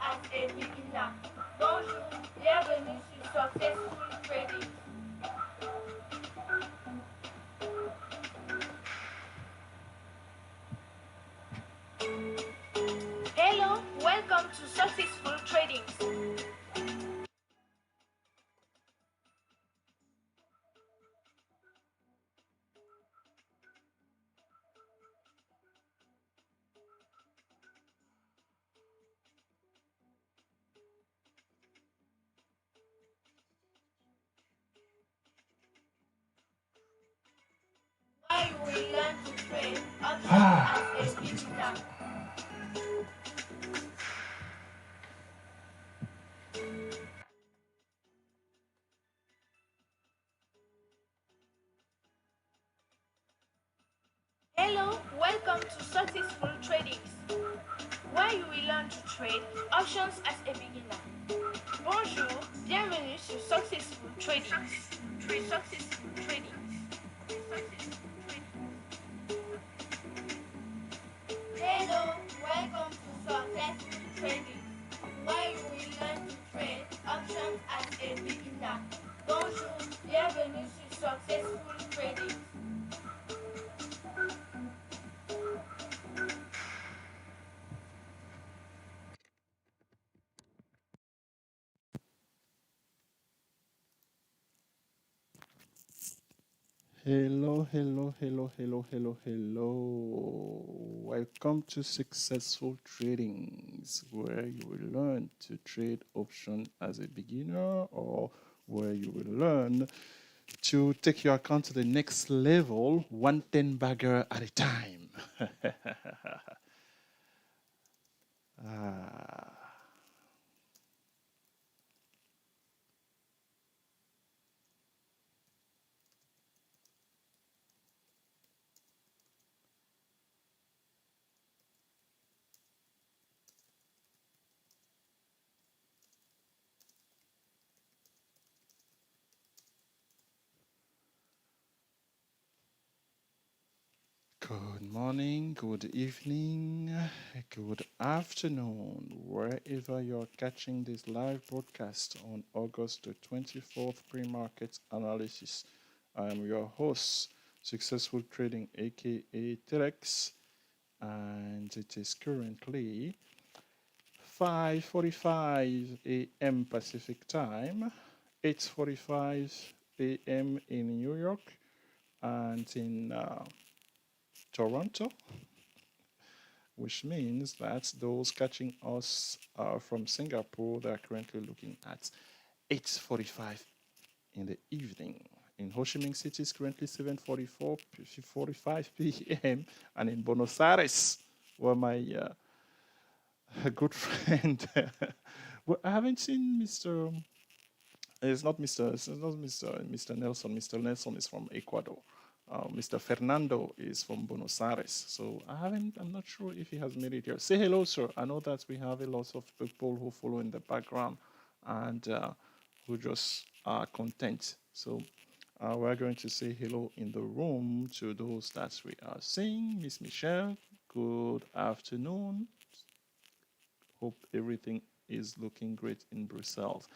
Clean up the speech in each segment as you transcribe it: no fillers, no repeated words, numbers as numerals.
as a beginner. Bonjour, bienvenue sur Successful Trading. Hello, welcome to Successful Trading. Why you will learn to trade options as a beginner. Hello, welcome to Successful Trading. Why you will learn to trade options as a beginner. Bonjour, bienvenue sur Successful Trading. Successful Trading. Hello, welcome to Successful Trading. Why you will learn to trade options as a beginner. Bonjour, bienvenue sur Successful Trading. Hello, hello, hello, hello, hello, hello. Welcome to Successful Tradings, where you will learn to trade option as a beginner, or where you will learn to take your account to the next level, 110 bagger at a time. ah. Good morning, good evening, good afternoon, wherever you're catching this live broadcast on August the 24th pre-market analysis. I am your host, Successful Trading, aka Terex, and it is currently 5:45 a.m. Pacific time, 8:45 a.m. in New York, and in Toronto, which means that those catching us from Singapore, they're currently looking at 8:45 in the evening. In Ho Chi Minh City, it's currently 7:45 p.m. And in Buenos Aires, where my good friend, well, I haven't seen Mr. Mr. Nelson. Mr. Nelson is from Ecuador. Mr. Fernando is from Buenos Aires. So I'm not sure if he has made it here. Say hello, sir. I know that we have a lot of people who follow in the background and who just are content. So we're going to say hello in the room to those that we are seeing. Miss Michelle, good afternoon. Hope everything is looking great in Brussels.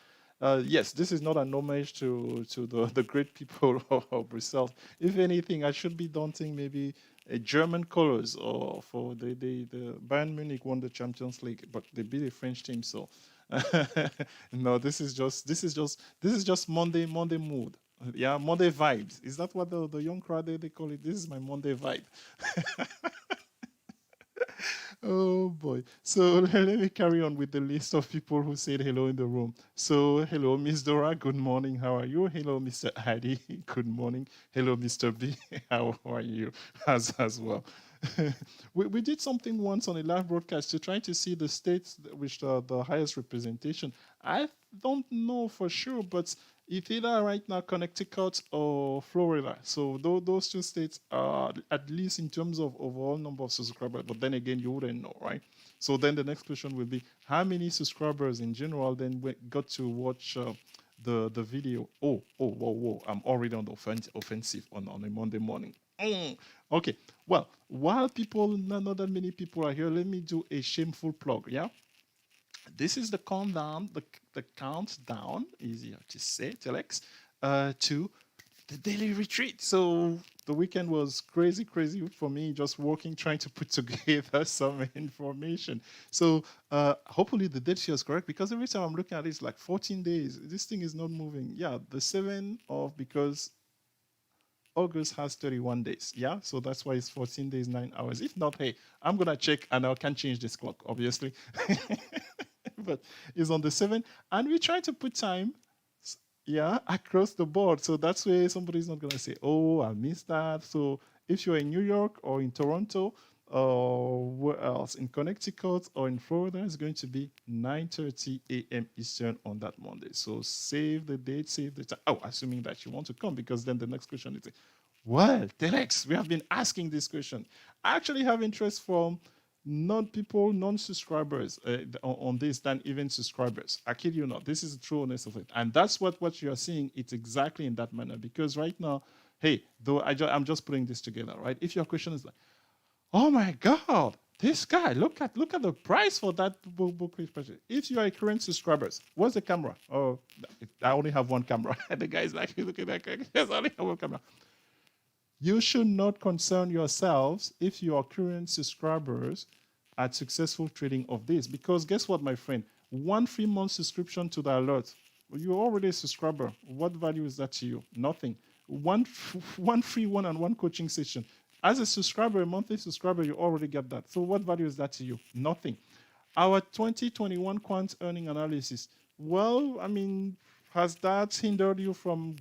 Yes, this is not an homage to the great people of Brussels. If anything, I should be daunting maybe a German colors or for the Bayern Munich won the Champions League, but they beat a French team. So no, this is just Monday mood. Yeah, Monday vibes. Is that what the young crowd they call it? This is my Monday vibe. Oh boy. So let me carry on with the list of people who said hello in the room. So, hello, Miss Dora. Good morning. How are you? Hello, Mr. Adi. Good morning. Hello, Mr. B. How are you as well? We did something once on a live broadcast to try to see the states which the highest representation. I don't know for sure, but it's either right now Connecticut or Florida. So those two states are at least in terms of overall number of subscribers. But then again, you wouldn't know, right? So then the next question will be how many subscribers in general then we got to watch the video. Whoa! I'm already on the offensive on a Monday morning. Okay. Well, while not that many people are here, let me do a shameful plug. Yeah. This is the countdown, the countdown, easier to say, Telex, to the daily retreat. So the weekend was crazy, crazy for me, just working, trying to put together some information. So hopefully the date here is correct because every time I'm looking at it, it's like 14 days. This thing is not moving. Yeah, the 7th of, because August has 31 days. Yeah, so that's why it's 14 days, 9 hours. If not, hey, I'm gonna check and I can change this clock, obviously. But it's on the 7th, and we try to put time, yeah, across the board. So that's where somebody's not gonna say, "Oh, I missed that." So if you're in New York or in Toronto or where else in Connecticut or in Florida, it's going to be 9:30 a.m. Eastern on that Monday. So save the date, save the time. Oh, assuming that you want to come, because then the next question is, well, Telex, we have been asking this question. I actually have interest from non-subscribers on this than even subscribers. I kid you not. This is the true honest of it. And that's what you are seeing. It's exactly in that manner. Because right now, hey, though I'm just putting this together, right? If your question is like, oh my God, this guy, look at the price for that book. If you are a current subscribers, what's the camera? Oh, I only have one camera. The guy's actually looking at that. Yes, I only have one camera. You should not concern yourselves if you are current subscribers at successful trading of this, because guess what, my friend? 1 free month subscription to the alert. You're already a subscriber. What value is that to you? Nothing. One free one-on-one coaching session. As a subscriber, a monthly subscriber, you already get that. So what value is that to you? Nothing. Our 2021 quant earning analysis. Well, I mean, has that hindered you from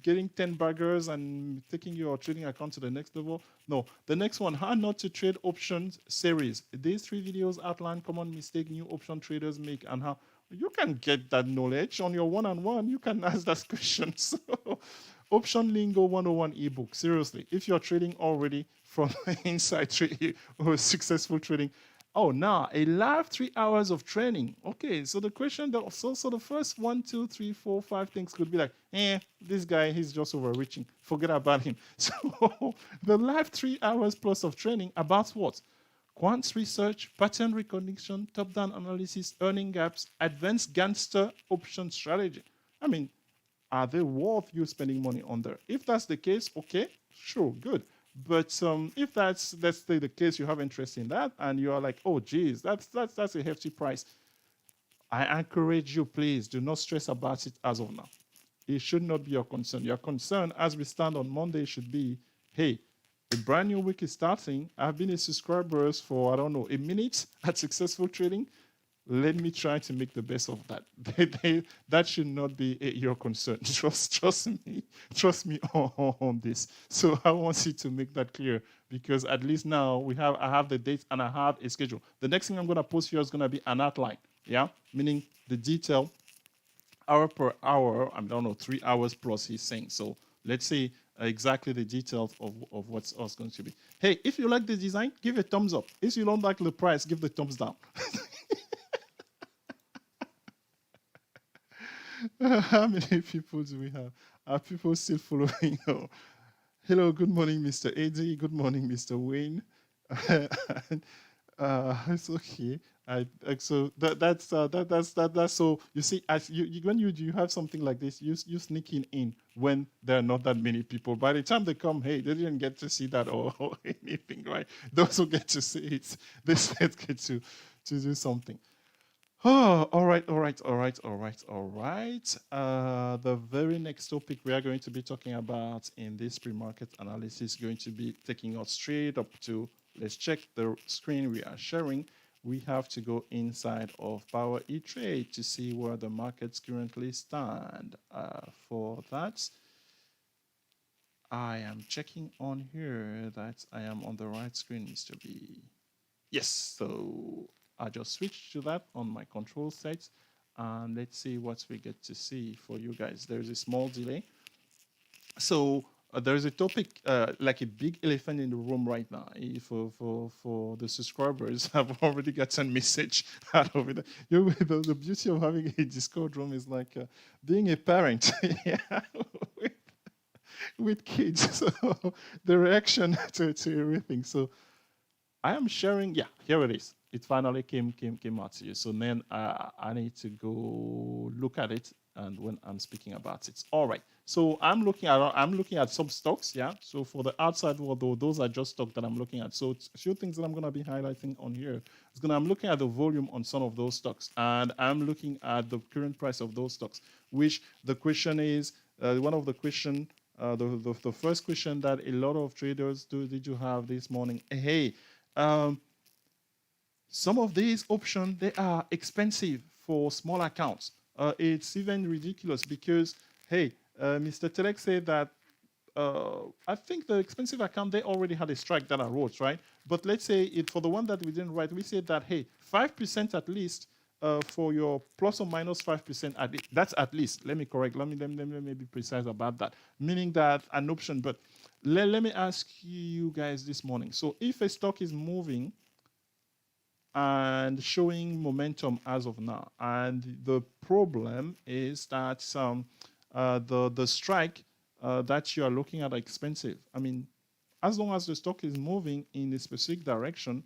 getting 10 baggers and taking your trading account to the next level? No. The next one, how not to trade options series. These 3 videos outline common mistake new option traders make and how you can get that knowledge on your one-on-one. You can ask that question. So, Option Lingo 101 ebook. Seriously, if you're trading already from inside trading or successful trading, oh, now a live 3 hours of training. Okay, so the question, so the first 1, 2, 3, 4, 5 things could be like, this guy, he's just overreaching. Forget about him. So the live 3 hours plus of training about what? Quant research, pattern recognition, top-down analysis, earning gaps, advanced gangster option strategy. I mean, are they worth you spending money on there? If that's the case, okay, sure, good. But if that's, let's say, the case, you have interest in that, and you are like, oh, geez, that's a hefty price. I encourage you, please, do not stress about it as of now. It should not be your concern. Your concern, as we stand on Monday, should be, hey, a brand new week is starting. I've been a subscriber for, I don't know, a minute at Successful Trading. Let me try to make the best of that. That should not be your concern. Trust me on this. So I want you to make that clear, because at least now I have the date and I have a schedule. The next thing I'm going to post here is going to be an outline. Yeah, meaning the detail, hour per hour. I don't know, 3 hours plus. He's saying so. Let's say exactly the details of what's us going to be. Hey, if you like the design, give a thumbs up. If you don't like the price, give the thumbs down. How many people do we have? Are people still following? Oh, hello, good morning, Mr. Eddie. Good morning, Mr. Wayne. It's okay. So that's so you see, as when you have something like this, you sneaking in when there are not that many people. By the time they come, hey, they didn't get to see that or anything, right? Those who get to see it, they get to do something. Oh, all right. The very next topic we are going to be talking about in this pre-market analysis is going to be taking us straight up to, let's check the screen we are sharing. We have to go inside of Power E-Trade to see where the markets currently stand. For that, I am checking on here that I am on the right screen, Mr. B. Yes, so I just switched to that on my control sets, and let's see what we get to see for you guys. There's a small delay. So there's a topic, like a big elephant in the room right now. For the subscribers, I've already gotten a message out of it. The beauty of having a Discord room is like being a parent. Yeah. With kids. So the reaction to everything. So I am sharing, yeah, here it is. it finally came out to you. So then I need to go look at it, and when I'm speaking about it. All right. So I'm looking at some stocks, yeah. So for the outside world, though, those are just stocks that I'm looking at. So it's a few things that I'm gonna be highlighting on here. I'm looking at the volume on some of those stocks, and I'm looking at the current price of those stocks. Which the question is, one of the question, the first question that a lot of traders did you have this morning? Hey, um, some of these options, they are expensive for small accounts. It's even ridiculous because, hey, Mr. Telek said that I think the expensive account, they already had a strike that I wrote, right? But let's say it for the one that we didn't write, we said that, hey, 5% at least for your plus or minus 5% at least. That's at least. Let me correct. Let me be precise about that. Meaning that an option. But let me ask you guys this morning. So if a stock is moving and showing momentum as of now, and the problem is that the strike that you are looking at are expensive. I mean, as long as the stock is moving in a specific direction,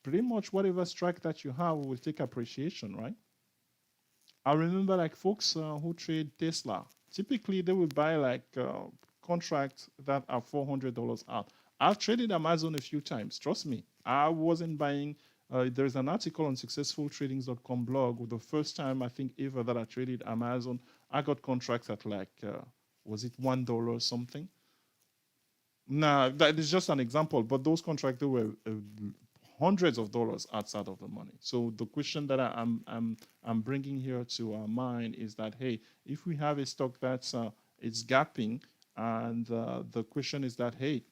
pretty much whatever strike that you have will take appreciation, right? I remember like folks who trade Tesla, typically they will buy like contracts that are $400 out. I've traded Amazon a few times. Trust me, I wasn't buying. There's an article on successfultradings.com blog. The first time I think ever that I traded Amazon, I got contracts at like, was it $1 or something? Nah, that is just an example. But those contracts, they were hundreds of dollars outside of the money. So the question that I'm bringing here to our mind is that, hey, if we have a stock that's it's gapping, and the question is that, hey,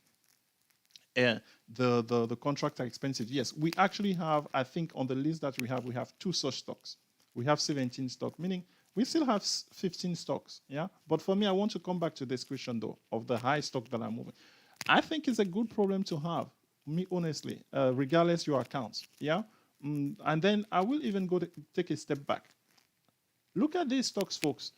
the contracts are expensive. Yes, we actually have, I think on the list that we have two such stocks. We have 17 stock, meaning we still have 15 stocks. Yeah. But for me, I want to come back to this question though of the high stock that I'm moving. I think it's a good problem to have, me honestly, regardless your accounts. Yeah. And then I will even go to take a step back. Look at these stocks, folks.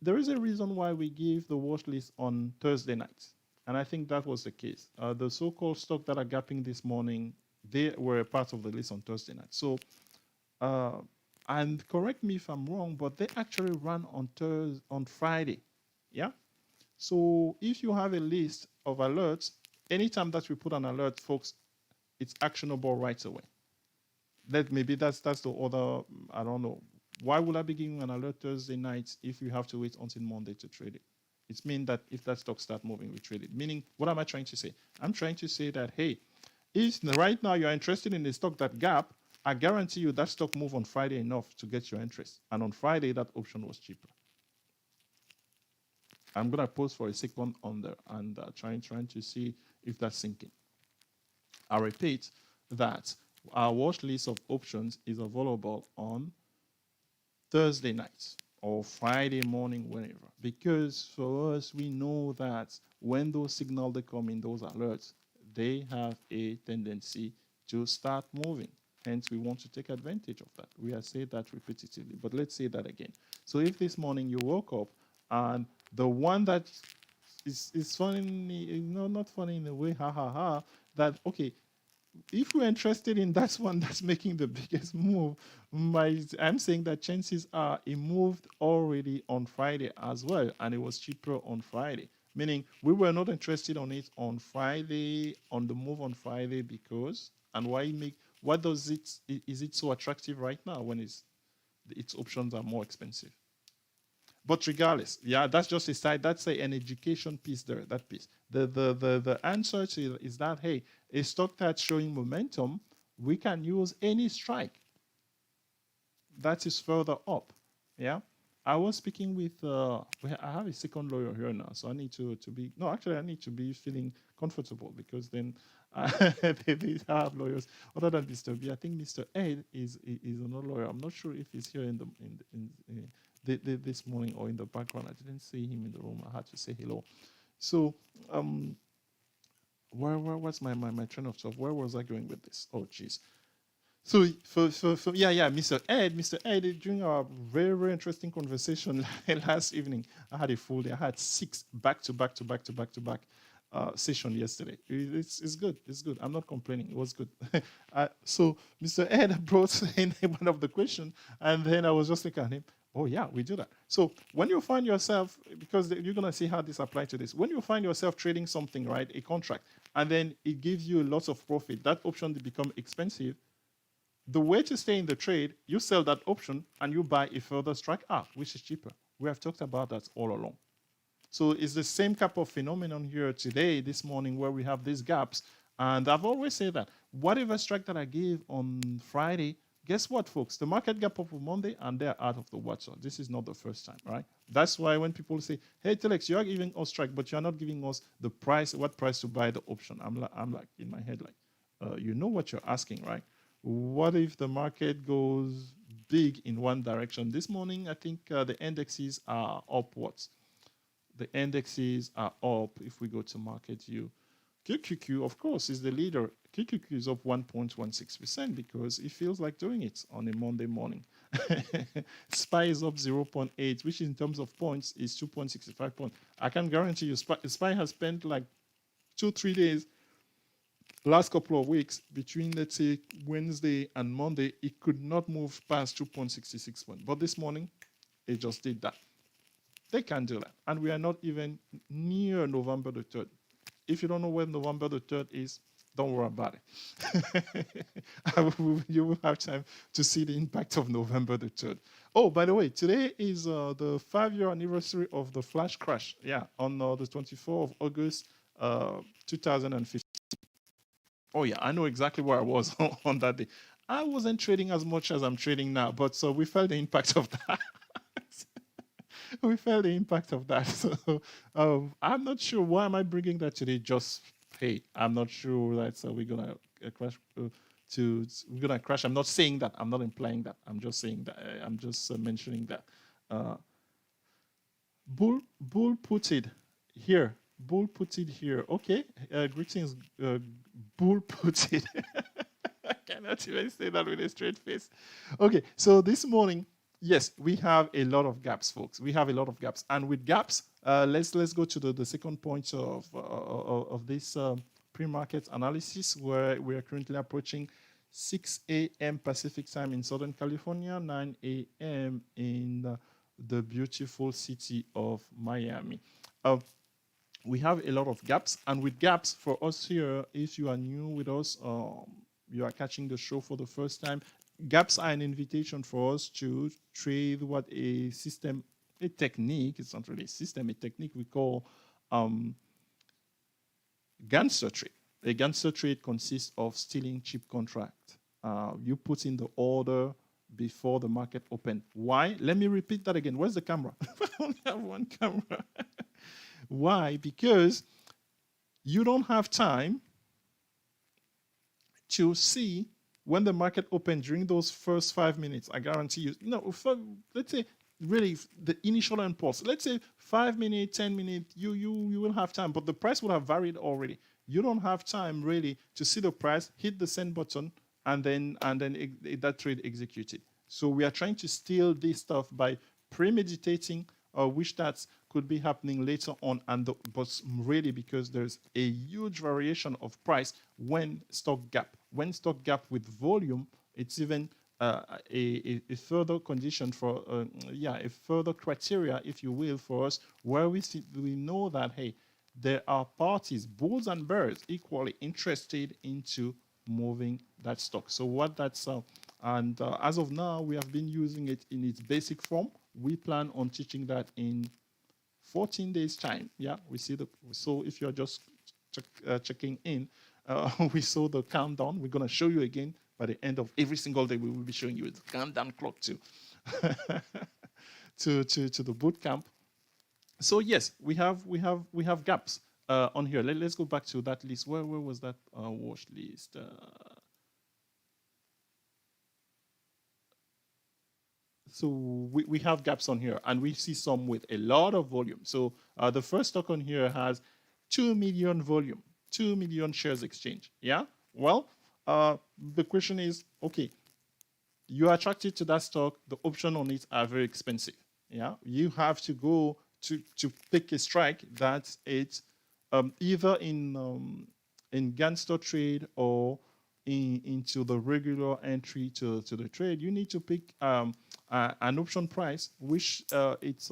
There is a reason why we give the watch list on Thursday nights. And I think that was the case. The so-called stock that are gapping this morning, they were a part of the list on Thursday night. So, and correct me if I'm wrong, but they actually run on Friday. Yeah. So if you have a list of alerts, anytime that we put an alert, folks, it's actionable right away. Maybe that's the other. I don't know. Why would I be giving an alert Thursday night if you have to wait until Monday to trade it? It means that if that stock start moving, we trade it. Meaning, what am I trying to say? I'm trying to say that, hey, if right now you're interested in a stock that gap, I guarantee you that stock move on Friday enough to get your interest. And on Friday, that option was cheaper. I'm going to pause for a second on there and trying to see if that's sinking. I repeat that our watch list of options is available on Thursday nights or Friday morning, whenever. Because for us, we know that when those signals they come in, those alerts, they have a tendency to start moving. Hence, we want to take advantage of that. We have said that repetitively, but let's say that again. So if this morning you woke up and the one that is funny, not funny in a way, that, okay, if we're interested in that one that's making the biggest move, I'm saying that chances are it moved already on Friday as well, and it was cheaper on Friday. Meaning we were not interested on it on Friday, on the move on Friday, because, and what does is it so attractive right now when its options are more expensive? But regardless, yeah, that's just a side. That's an education piece there, that piece. The answer to is that, hey, a stock that's showing momentum, we can use any strike that is further up. Yeah. I was speaking with, I have a second lawyer here now, so I need to be, no, actually, I need to be feeling comfortable because then they have lawyers other than Mr. B. I think Mr. Ed is another lawyer. I'm not sure if he's here in this morning or in the background. I didn't see him in the room. I had to say hello. So, where was my train of thought? Where was I going with this? Oh, jeez. So for Mr. Ed, during our very, very interesting conversation last evening, I had a full day. I had 6 back to back. session yesterday. It's good. It's good. I'm not complaining. It was good. So Mr. Ed brought in one of the questions, and then I was just looking at him. Oh yeah, we do that. So when you find yourself, because you're gonna see how this applies to this. When you find yourself trading something, right, a contract, and then it gives you lots of profit, that option to become expensive. The way to stay in the trade, you sell that option and you buy a further strike out, which is cheaper. We have talked about that all along. So it's the same type of phenomenon here today, this morning, where we have these gaps. And I've always said that whatever strike that I gave on Friday, guess what, folks? The market gap up on Monday and they're out of the water. This is not the first time, right? That's why when people say, hey, Telex, you are giving us strike, but you're not giving us the price, what price to buy the option. I'm like in my head, like, you know what you're asking, right? What if the market goes big in one direction? This morning, I think the indexes are upwards. The indexes are up. If we go to market view, QQQ, of course, is the leader. QQQ is up 1.16% because it feels like doing it on a Monday morning. SPY is up 0.8, which in terms of points is 2.65 points. I can guarantee you SPY has spent like 2-3 days, last couple of weeks, between, let's say, Wednesday and Monday, it could not move past 2.66 points. But this morning, it just did that. They can do that. And we are not even near November the 3rd. If you don't know when November the 3rd is, don't worry about it. You will have time to see the impact of November the 3rd. Oh, by the way, today is the 5-year anniversary of the flash crash. Yeah, on the 24th of August, 2015. Oh, yeah, I know exactly where I was on that day. I wasn't trading as much as I'm trading now, but so we felt the impact of that. We felt the impact of that. So I'm not sure why am I bringing that today. Just hey, I'm not sure that we're gonna crash. We're gonna crash. I'm not saying that. I'm not implying that. I'm just saying that. I'm just mentioning that. Bull put it here. Bull put it here. Okay. Greetings. Bull put it. I cannot even say that with a straight face. Okay. So this morning, yes, we have a lot of gaps, folks. We have a lot of gaps, and with gaps, let's go to the second point of this pre-market analysis, where we are currently approaching 6 a.m. Pacific time in Southern California, 9 a.m. in the beautiful city of Miami. We have a lot of gaps, and with gaps for us here, if you are new with us, you are catching the show for the first time, gaps are an invitation for us to trade what a technique, it's not really a system, a technique we call Ganser trade. A Ganser trade consists of stealing cheap contract. You put in the order before the market open. Why? Let me repeat that again. Where's the camera? I only have one camera. Why? Because you don't have time to see when the market opened during those first 5 minutes. I guarantee you, let's say really the initial impulse, let's say 5 minutes, 10 minutes, you will have time, but the price would have varied already. You don't have time really to see the price, hit the send button, and then that trade executed. So we are trying to steal this stuff by premeditating which stats could be happening later on, but really because there's a huge variation of price when stock gap. When stock gap with volume, it's even a further condition for, a further criteria, if you will, for us, where we know that, hey, there are parties, bulls and bears, equally interested into moving that stock. So what that's, as of now, we have been using it in its basic form. We plan on teaching that in 14 days time. Yeah, so if you're just checking in, we saw the countdown. We're going to show you again by the end of every single day. We will be showing you the countdown clock to the boot camp. So yes, we have gaps on here. Let's go back to that list. Where was that watch list? So we have gaps on here, and we see some with a lot of volume. So the first stock on here has 2 million volume, 2 million shares exchange. Yeah. Well, the question is, okay, you are attracted to that stock. The option on it are very expensive. Yeah. You have to go to pick a strike that it's either in Ganster trade or into the regular entry to the trade, you need to pick an option price which it's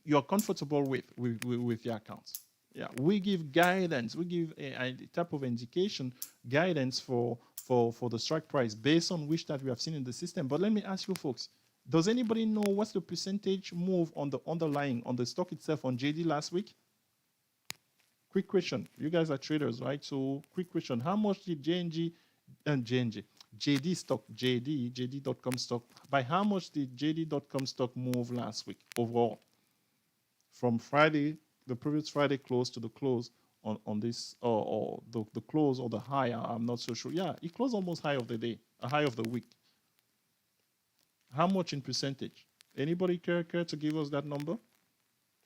you're comfortable with your accounts. Yeah, we give guidance. We give a type of indication guidance for the strike price based on which that we have seen in the system. But let me ask you, folks, does anybody know what's the percentage move on the underlying on the stock itself on JD last week? Quick question. You guys are traders, right? So quick question. How much did JNG and JD stock, JD.com stock, by how much did JD.com stock move last week overall? From Friday, the previous Friday close to the close on this, or the close or the high, I'm not so sure. Yeah, it closed almost high of the day, a high of the week. How much in percentage? Anybody care to give us that number?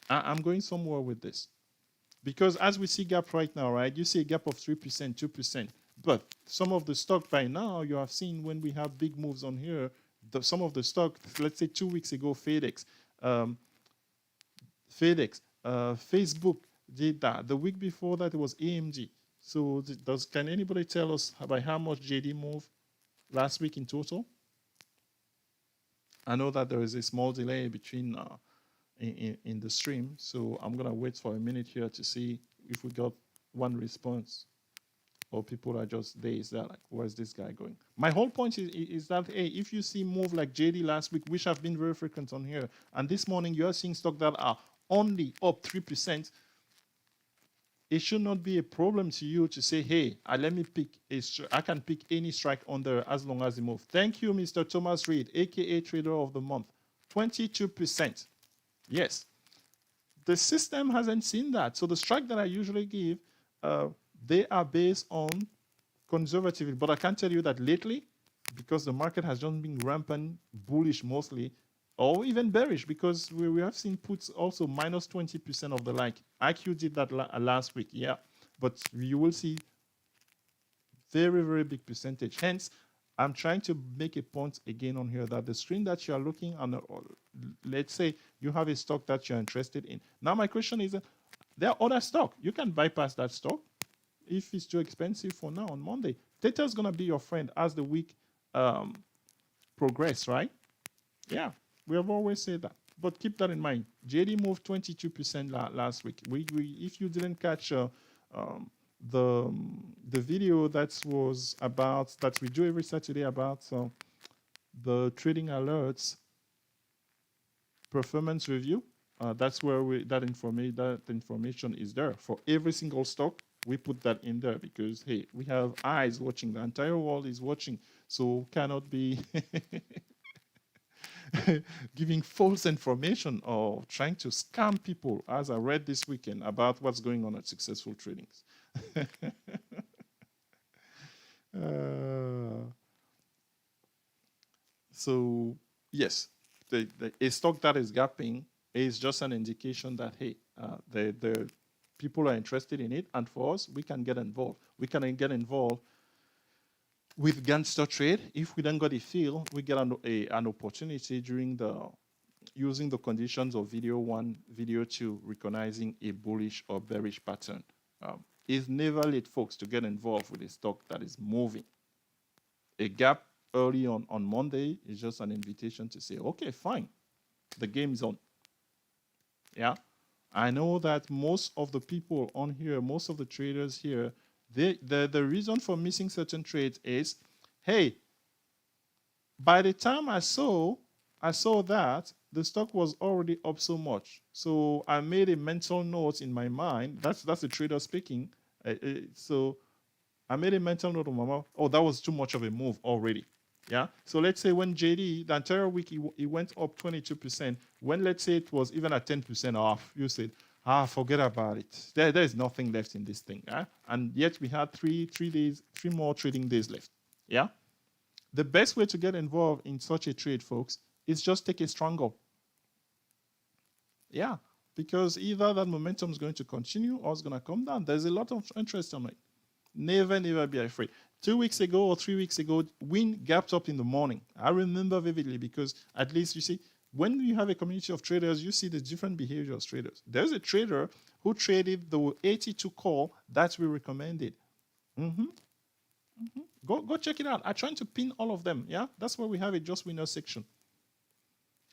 I'm going somewhere with this. Because as we see gap right now, right, you see a gap of 3%, 2%. But some of the stock by now, you have seen when we have big moves on here, some of the stock, let's say 2 weeks ago, Facebook did that. The week before that, it was AMG. So can anybody tell us by how much JD moved last week in total? I know that there is a small delay between in the stream, so I'm gonna wait for a minute here to see if we got one response, or people are just dazed. They're like, where's this guy going? My whole point is that, hey, if you see move like JD last week, which have been very frequent on here, and this morning you are seeing stock that are only up 3%, it should not be a problem to you to say, hey, let me pick I can pick any strike on there as long as it moves. Thank you, Mr. Thomas Reed, aka Trader of the Month. 22%. Yes. The system hasn't seen that. So the strike that I usually give, they are based on conservatively. But I can tell you that lately, because the market has just been rampant bullish mostly, or even bearish, because we have seen puts also minus 20% of the like. IQ did that last week, yeah. But you will see very, very big percentage. Hence, I'm trying to make a point again on here that the screen that you are looking on, let's say you have a stock that you're interested in. Now, my question is, there are other stock. You can bypass that stock if it's too expensive for now on Monday. Theta is going to be your friend as the week progress, right? Yeah, we have always said that. But keep that in mind. JD moved 22% last week. If you didn't catch the video that was about that we do every Saturday about the trading alerts performance review, that's where that information is there for every single stock. We put that in there because, hey, we have eyes watching. The entire world is watching, so cannot be giving false information or trying to scam people, as I read this weekend about what's going on at Successful Tradings. So yes, a stock that is gapping is just an indication that, hey, the people are interested in it, and for us, we can get involved. We can get involved with Ganster trade. If we then got a feel, we get an opportunity during using the conditions of video 1, video 2, recognizing a bullish or bearish pattern. It's never late, folks, to get involved with a stock that is moving. A gap early on Monday is just an invitation to say, okay, fine, the game's on. Yeah, I know that most of the people on here, most of the traders here, the reason for missing certain trades is, hey, by the time I saw that the stock was already up so much, so I made a mental note in my mind. That's the trader speaking. So I made a mental note of my mind. Oh, that was too much of a move already. Yeah. So let's say when JD the entire week he went up 22%. When let's say it was even at 10% off, you said, forget about it. There is nothing left in this thing. And yet we had three more trading days left. Yeah. The best way to get involved in such a trade, folks, is just take a struggle. Yeah. Because either that momentum is going to continue or it's going to come down. There's a lot of interest on it. Never be afraid. 2 weeks ago or 3 weeks ago, Win gapped up in the morning. I remember vividly because at least you see, when you have a community of traders, you see the different behavior of traders. There's a trader who traded the 82 call that we recommended. Go check it out. I'm trying to pin all of them. Yeah, that's where we have a Just Winner section.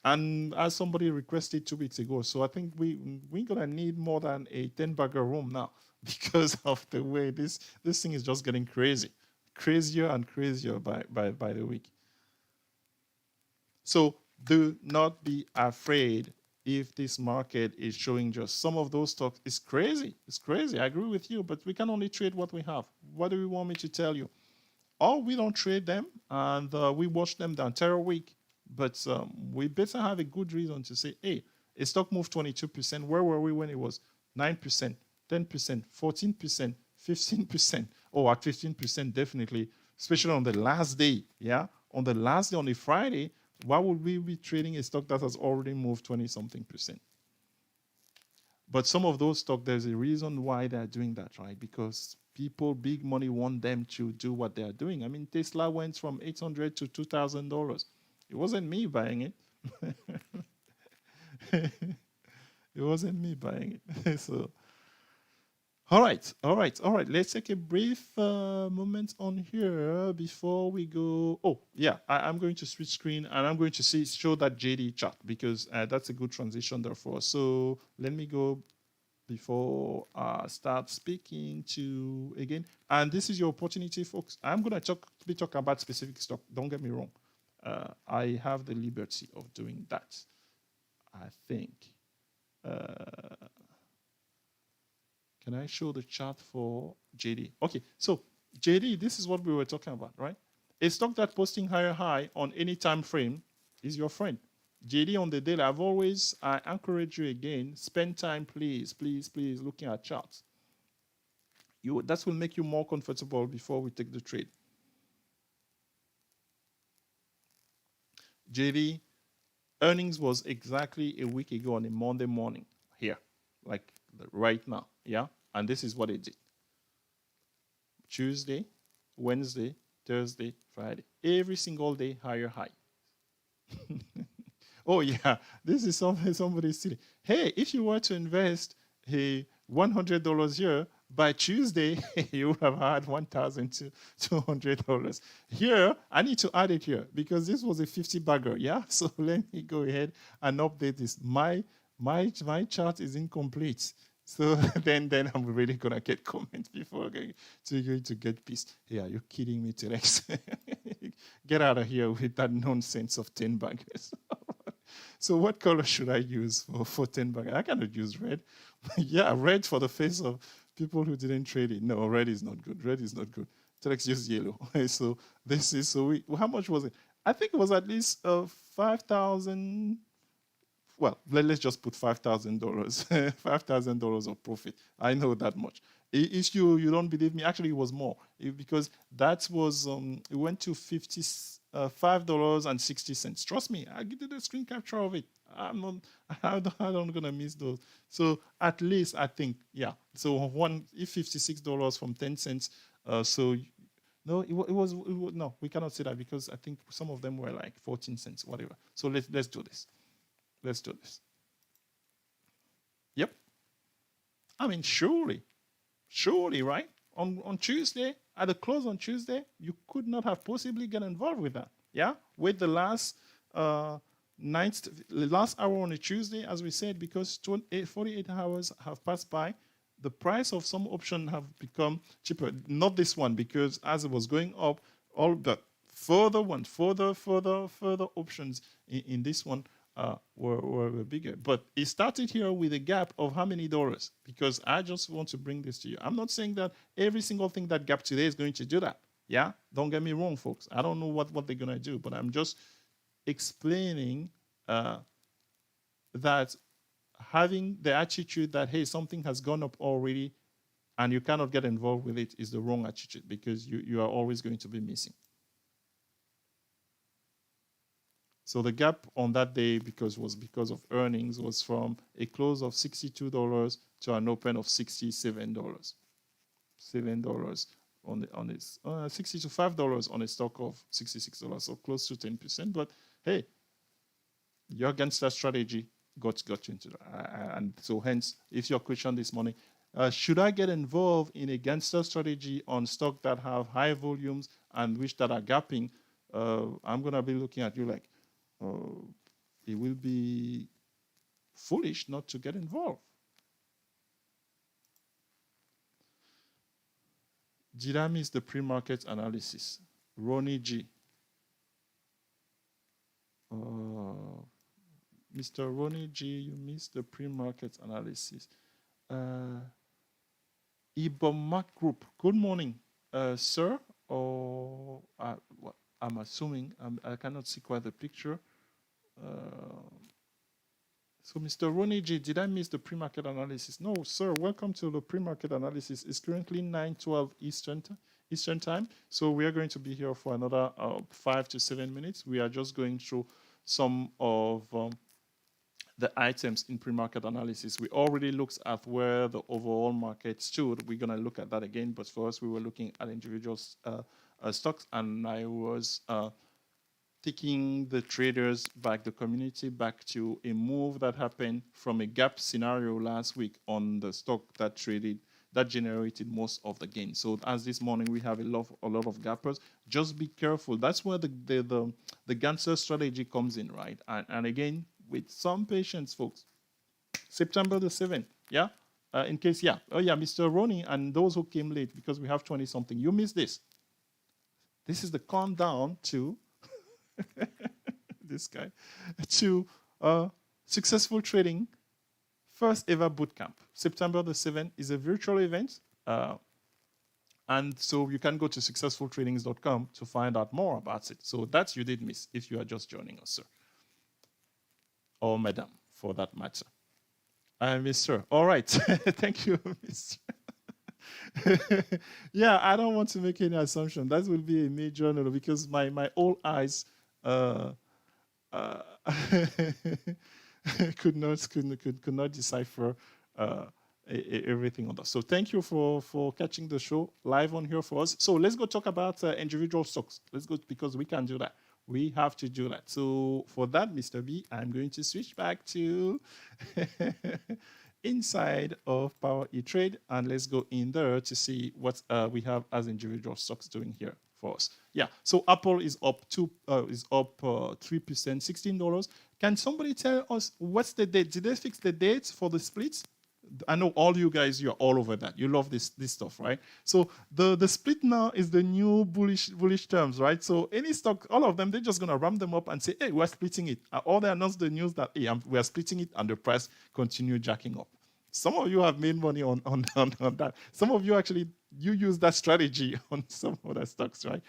And as somebody requested 2 weeks ago, so I think we're gonna need more than a 10-bagger room now because of the way this thing is just getting crazier and crazier by the week. So do not be afraid if this market is showing just some of those stocks. It's crazy. It's crazy. I agree with you, but we can only trade what we have. What do you want me to tell you? Or we don't trade them and we watch them the entire week. But we better have a good reason to say, hey, a stock moved 22%. Where were we when it was 9%, 10%, 14%, 15%? Oh, at 15%, definitely, especially on the last day. Yeah, on the last day, on a Friday, why would we be trading a stock that has already moved 20-something%? But some of those stocks, there's a reason why they're doing that, right? Because people, big money, want them to do what they're doing. I mean, Tesla went from $800 to $2,000. It wasn't me buying it. It wasn't me buying it. So, all right. Let's take a brief moment on here before we go. Oh, yeah, I'm going to switch screen and I'm going to show that JD chart because that's a good transition there for us. So let me go before I start speaking to again. And this is your opportunity, folks. I'm going to be talking about specific stock. Don't get me wrong. I have the liberty of doing that, I think. Can I show the chart for JD? Okay, so JD, this is what we were talking about, right? A stock that posting higher high on any time frame is your friend. JD on the daily, I encourage you again, spend time, please, looking at charts. That will make you more comfortable before we take the trade. JD earnings was exactly a week ago on a Monday morning here, like right now, yeah? And this is what it did. Tuesday, Wednesday, Thursday, Friday. Every single day, higher high. Oh, yeah, this is somebody silly. Hey, if you were to invest $100 here, by Tuesday, you would have had $1,200. Here, I need to add it here because this was a 50-bagger, yeah? So let me go ahead and update this. My chart is incomplete. So then I'm really going to get comments before going to get pissed. Hey, are you kidding me, T-Rex? Get out of here with that nonsense of 10 baggers. So what color should I use for 10 baggers? I cannot use red. Yeah, red for the face of people who didn't trade it. No, red is not good. Red is not good. T-Rex use yellow. So this is, how much was it? I think it was at least 5,000. Well, let's just put $5,000, $5,000 of profit. I know that much. If you don't believe me, actually it was more because that was it went to $5.60. Trust me, I did a screen capture of it. I'm not gonna miss those. So at least I think, yeah. So if $56 from 10 cents. So no, it was no, we cannot say that because I think some of them were like 14 cents, whatever. So let's do this. Let's do this. Yep. I mean, surely, right? On Tuesday, at the close on Tuesday, you could not have possibly get involved with that. Yeah? With the last hour on a Tuesday, as we said, because 48 hours have passed by, the price of some option have become cheaper. Not this one, because as it was going up, all the further options in this one were bigger. But it started here with a gap of how many dollars? Because I just want to bring this to you. I'm not saying that every single thing that gap today is going to do that. Yeah? Don't get me wrong, folks. I don't know what they're going to do, but I'm just explaining that having the attitude that, hey, something has gone up already and you cannot get involved with it is the wrong attitude because you are always going to be missing. So the gap on that day because of earnings was from a close of $62 to an open of $67. $7 on its $60 to $5 on a stock of $66, so close to 10%. But hey, you're against that strategy. got you into that. And so hence, if your question this morning, should I get involved in a gangster strategy on stock that have high volumes and which that are gapping? I'm gonna be looking at you like, it will be foolish not to get involved. Did I miss the pre-market analysis? Ronnie G. Mr. Ronnie G, you missed the pre-market analysis. Ibomac Group, good morning, sir. Or what I'm assuming, I cannot see quite the picture. So, Mr. Ronnie G, did I miss the pre-market analysis? No, sir. Welcome to the pre-market analysis. It's currently 9:12 Eastern time. So we are going to be here for another 5 to 7 minutes. We are just going through some of the items in pre-market analysis. We already looked at where the overall market stood. We're going to look at that again. But first, we were looking at individual stocks, and I was taking the traders back, the community back to a move that happened from a gap scenario last week on the stock that traded, that generated most of the gain. So as this morning we have a lot of gappers, just be careful. That's where the Ganser strategy comes in, right? And again, with some patience, folks. September the 7th, yeah? In case, yeah. Oh yeah, Mr. Ronnie and those who came late because we have 20-something. You missed this. This is the countdown to this guy, to Successful Trading first ever bootcamp. September the 7th is a virtual event. And so you can go to successfultradings.com to find out more about it. So that you did miss if you are just joining us, sir. Or madam, for that matter. Miss Sir. All right. Thank you, Mr. Yeah, I don't want to make any assumption. That will be a major no, because my old eyes could not decipher everything on that. So thank you for catching the show live on here for us. So let's go talk about individual stocks. Let's go, because we can do that. We have to do that. So for that, Mr. B, I'm going to switch back to inside of Power E-Trade, and let's go in there to see what we have as individual stocks doing here for us. Yeah, so Apple is up 3%, $16. Can somebody tell us what's the date? Did they fix the date for the splits? I know all you guys, you're all over that. You love this stuff, right? So the split now is the new bullish terms, right? So any stock, all of them, they're just gonna ramp them up and say, hey, we're splitting it. Or they announce the news that hey, we're splitting it, and the price continue jacking up. Some of you have made money on that. Some of you actually, you use that strategy on some other stocks, right?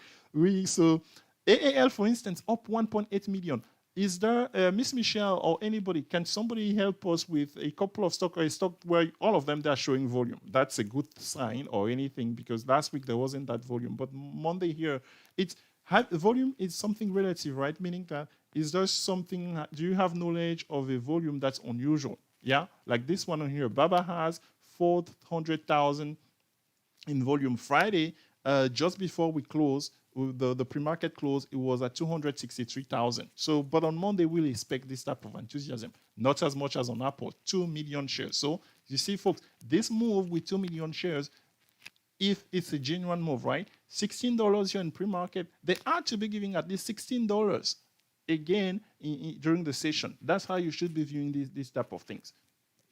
So AAL, for instance, up 1.8 million. Is there, Miss Michelle or anybody, can somebody help us with a couple of stock or a stock where all of them, they're showing volume? That's a good sign or anything, because last week there wasn't that volume. But Monday here, volume is something relative, right? Meaning that, is there something, do you have knowledge of a volume that's unusual? Yeah, like this one on here, Baba has 400,000 in volume Friday. Just before we close, the pre-market close, it was at 263,000. So, but on Monday, we'll expect this type of enthusiasm. Not as much as on Apple, 2 million shares. So, you see, folks, this move with 2 million shares, if it's a genuine move, right? $16 here in pre-market, they are to be giving at least $16 again during the session. That's how you should be viewing these type of things.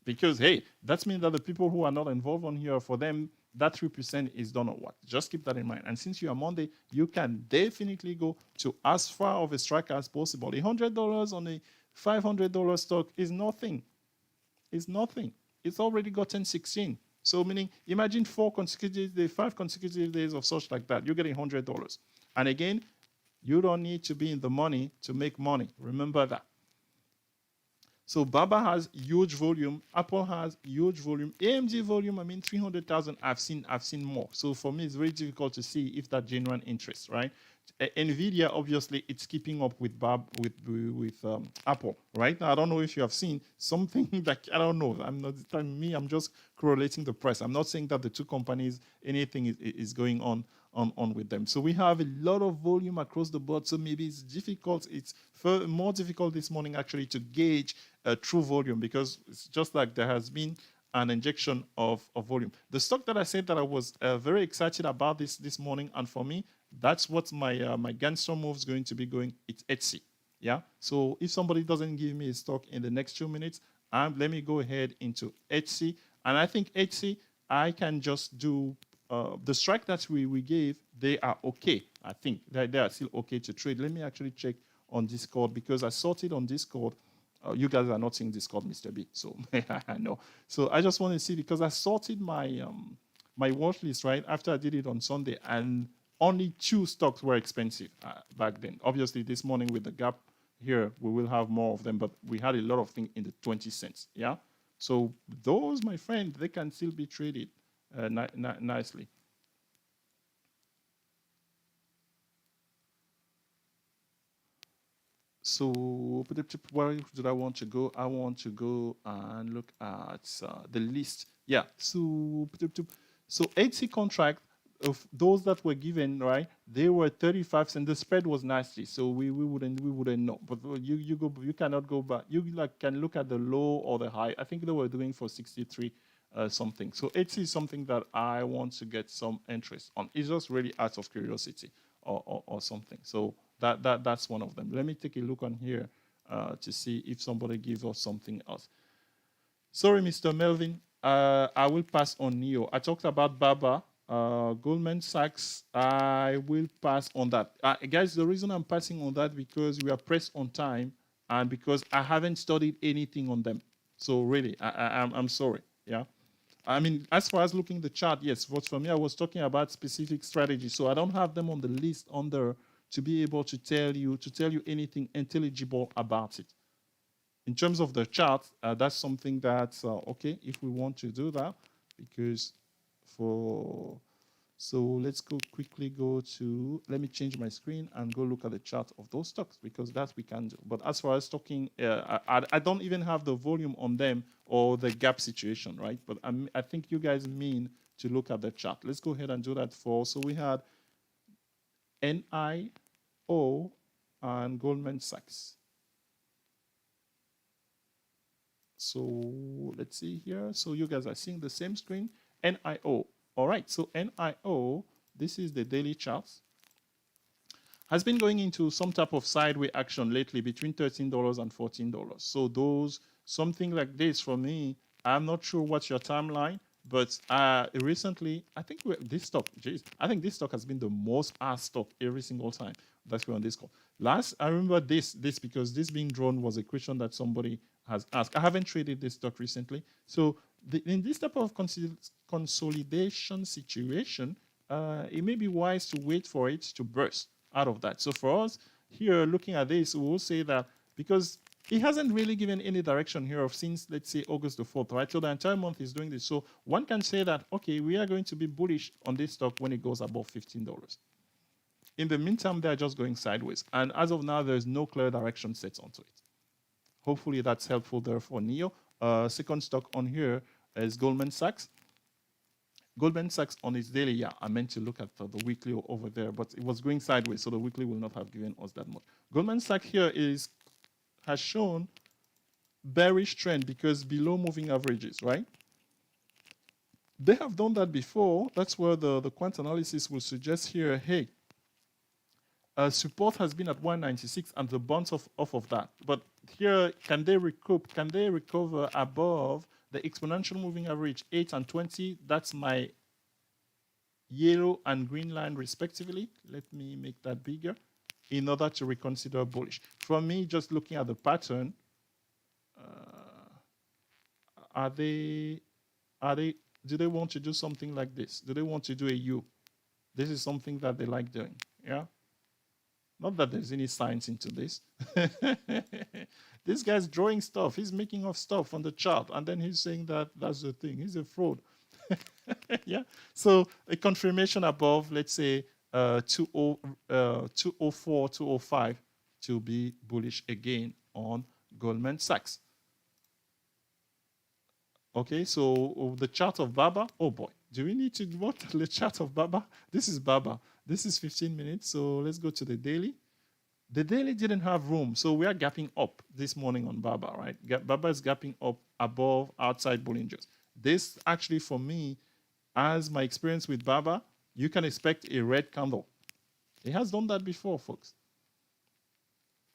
Because, hey, that means that the people who are not involved on here, for them, that 3% is done or what? Just keep that in mind. And since you are Monday, you can definitely go to as far of a strike as possible. $100 on a $500 stock is nothing. It's nothing. It's already gotten 16. So meaning, imagine 5 consecutive days of such like that. You're getting $100. And again, you don't need to be in the money to make money. Remember that. So Baba has huge volume. Apple has huge volume. AMD volume, I mean, 300,000. I've seen more. So for me, it's very difficult to see if that genuine interest, right? Nvidia, obviously, it's keeping up with Apple, right? Now, I don't know if you have seen something that I don't know. I'm not telling me. I'm just correlating the price. I'm not saying that the two companies, anything is going on on with them. So we have a lot of volume across the board. So maybe it's difficult. It's more difficult this morning actually to gauge true volume, because it's just like there has been an injection of volume. The stock that I said that I was very excited about this morning, and for me, that's what my gangster move is going to be going. It's Etsy. Yeah. So if somebody doesn't give me a stock in the next 2 minutes, let me go ahead into Etsy. And I think Etsy, I can just do the strike that we gave. They are okay. I think they are still okay to trade. Let me actually check on Discord, because I sorted on Discord. You guys are not seeing Discord, Mr. B. So I know. So I just want to see, because I sorted my my watch list right after I did it on Sunday, and only 2 stocks were expensive back then. Obviously, this morning with the gap here, we will have more of them, but we had a lot of things in the 20 cents. Yeah. So those, my friend, they can still be traded nicely. So where did I want to go? I want to go and look at the list. Yeah. So 80 contract of those that were given, right? They were 35 cents. The spread was nasty, so we wouldn't know. But you cannot go back. You can look at the low or the high. I think they were doing for 63 something. So 80 is something that I want to get some interest on. It's just really out of curiosity or something. So that's one of them. Let me take a look on here to see if somebody gives us something else. Sorry, Mr. Melvin. I will pass on NEO. I talked about Baba, Goldman Sachs. I will pass on that. Guys, the reason I'm passing on that, because we are pressed on time, and because I haven't studied anything on them. So really, I'm sorry. Yeah. I mean, as far as looking the chart, yes, but for me, I was talking about specific strategies. So I don't have them on the list to be able to tell you anything intelligible about it. In terms of the chart, that's something that's okay if we want to do that, because so let's quickly go to, let me change my screen and go look at the chart of those stocks, because that we can do. But as far as talking, I don't even have the volume on them or the gap situation, right? But I think you guys mean to look at the chart. Let's go ahead and do that so we had NIO and Goldman Sachs. So let's see here. So you guys are seeing the same screen, NIO. All right, so NIO, this is the daily chart, has been going into some type of sideways action lately between $13 and $14. So those, something like this for me, I'm not sure what's your timeline, but recently, I think this stock, I think this stock has been the most asked stock every single time that we're on this call. I remember this because this being drawn was a question that somebody has asked. I haven't traded this stock recently. So in this type of consolidation situation, it may be wise to wait for it to burst out of that. So for us here, looking at this, we will say that because it hasn't really given any direction here since, let's say, August the 4th, right? So the entire month is doing this. So one can say that, okay, we are going to be bullish on this stock when it goes above $15. In the meantime, they're just going sideways. And as of now, there's no clear direction set onto it. Hopefully that's helpful there for NEO. Second stock on here is Goldman Sachs. Goldman Sachs on its daily, yeah, I meant to look at the weekly over there, but it was going sideways, so the weekly will not have given us that much. Goldman Sachs here has shown bearish trend because below moving averages, right? They have done that before. That's where the quant analysis will suggest here, hey, support has been at 196 and the bounce off of that. But here, can they recoup? Can they recover above the exponential moving average 8 and 20? That's my yellow and green line respectively. Let me make that bigger in order to reconsider bullish. For me, just looking at the pattern, do they want to do something like this? Do they want to do a U? This is something that they like doing, yeah? Not that there's any science into this. This guy's drawing stuff. He's making up stuff on the chart, and then he's saying that that's the thing. He's a fraud. Yeah. So a confirmation above, let's say 204, 205 to be bullish again on Goldman Sachs. Okay, so the chart of Baba, oh boy, Do we need to what the chat of Baba? This is Baba. This is 15 minutes. So let's go to the daily. The daily didn't have room, so we are gapping up this morning on Baba, right? Baba is gapping up above outside Bollinger's. This actually, for me, as my experience with Baba, you can expect a red candle. It has done that before, folks.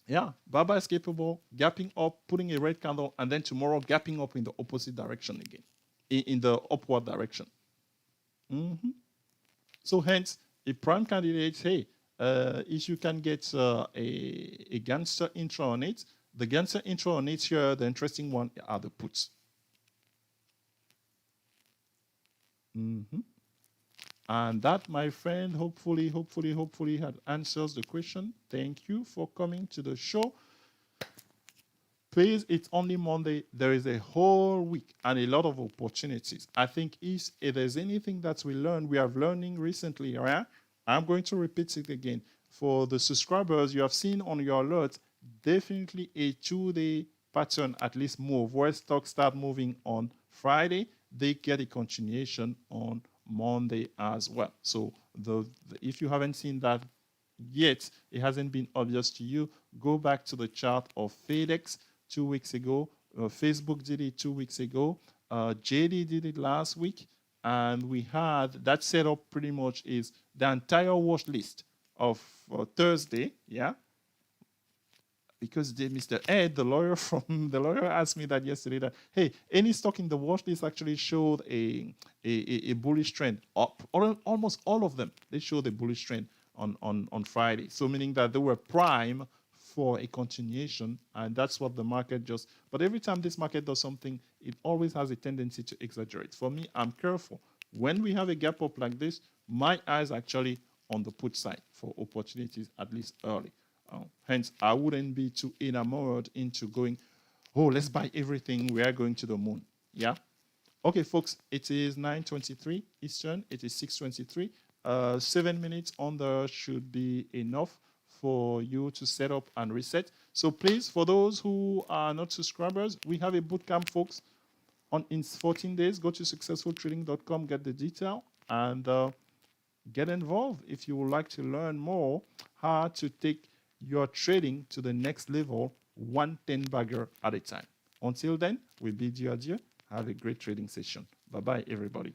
Yeah, Baba is capable gapping up, putting a red candle, and then tomorrow gapping up in the opposite direction again, in the upward direction. So hence, a prime candidate, hey, if you can get a gangster intro on it, the gangster intro on it here, the interesting one are the puts. And that, my friend, hopefully had answers the question. Thank you for coming to the show. Please, it's only Monday. There is a whole week and a lot of opportunities. I think if there's anything that we have learning recently, right? I'm going to repeat it again. For the subscribers, you have seen on your alerts, definitely a 2-day pattern at least move. Where stocks start moving on Friday, they get a continuation on Monday as well. So if you haven't seen that yet, it hasn't been obvious to you, go back to the chart of FedEx 2 weeks ago. Facebook did it 2 weeks ago. JD did it last week. And we had that setup pretty much is the entire watch list of Thursday, yeah? Because Mr. Ed, the lawyer asked me that yesterday that, hey, any stock in the watch list actually showed a bullish trend up. Almost all of them, they showed a bullish trend on Friday. So meaning that they were prime for a continuation, and that's what the market just, but every time this market does something, it always has a tendency to exaggerate. For me, I'm careful. When we have a gap up like this, my eyes actually on the put side for opportunities, at least early. Hence, I wouldn't be too enamored into going, oh, let's buy everything. We are going to the moon. Yeah. Okay, folks, it is 9:23 Eastern. It is 6:23. 7 minutes on there should be enough for you to set up and reset. So please, for those who are not subscribers, we have a bootcamp, folks, in 14 days. Go to successfultrading.com, get the detail, and get involved if you would like to learn more how to take your trading to the next level, 110 bagger at a time. Until then, we bid you adieu. Have a great trading session. Bye-bye, everybody.